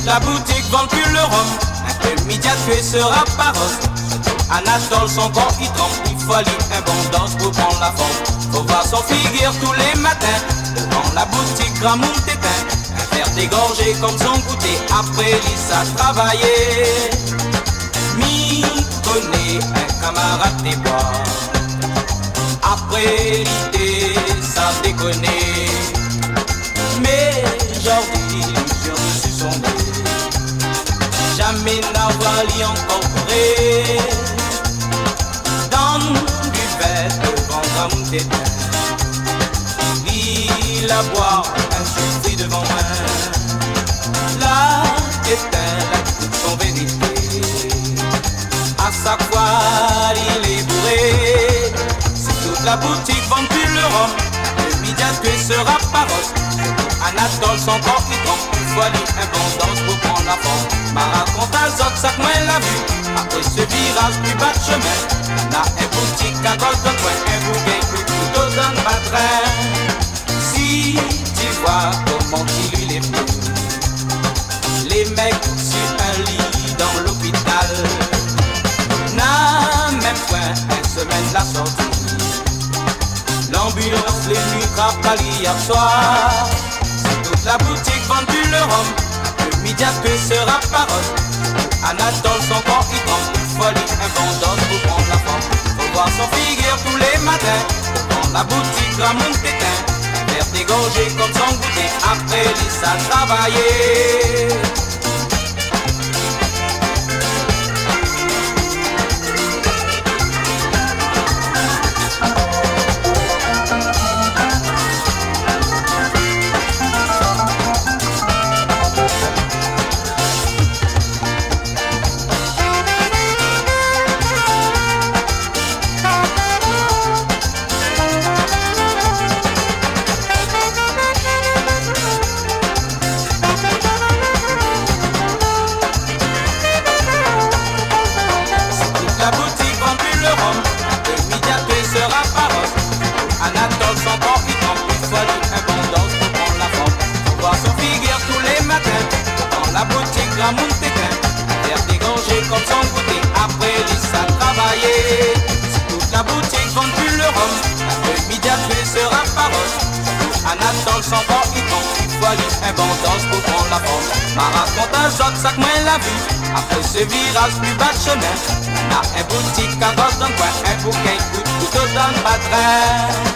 la boutique vend plus le rhum. Un peu média tué sera parosse. Anatole son corps qui tremble. Il faut aller un bon danse pour prendre la forme. Faut voir son figure tous les matins. Devant la boutique Ramoun t'éteint. Un verre dégorgé comme son goûter. Après Lisa travailler. Mi connaît un camarade des bois. Après l'idée ça déconne. Mais aujourd'hui je me suis sondé. Jamais n'avoir li encore prêt. Dans du verre devant Ramoun t'éteint. Il a boire un souffri devant moi. Là éteint la toute son vérité. À chaque fois il est bourré. Si toute la boutique vend plus le rhum, le médiateur sera parosse. Anatole son corps qui trempe. Il faut aller un bon danse pour prendre la forme. Ma raconte à Zot, ça que moi l'a vu. Après ce virage plus bas de chemin, on a un boutique à gauche de coin. Un bouquet tout dans le train. Si tu vois comment il lui les fait. Les mecs sur un lit dans l'hôpital. N'a même point une semaine la sortie. L'ambulance les nuits crappe hier soir. Si toute la boutique vend plus le rhum, le médiateur sera parosse. Anatole son corps qui tremble. Il faut aller un bon danse pour prendre la forme. Faut voir son figure tous les matins. Devant la boutique Ramoun t'éteint. Un verre dégorgé comme son goûter. Après Lisa travailler. Anatole son corps qui trempe. Il faut aller un bon danse pour prendre la forme. Faut voir son figure tous les matins. Dans la boutique Ramoun t'éteint. Un verre dégorgé comme son goûter. Après Lisa travailler. Si toute la boutique vend plus le rhum, le médiateur sera parosse. Anatole son corps qui trempe. Il faut aller un bon danse pour prendre la forme. Ma raconte à Zot, ça que moi l'a vu. Après ce virage plus bas de chemin, on a un boutique à gauche dans le coin. Un bouquin tout dans le train.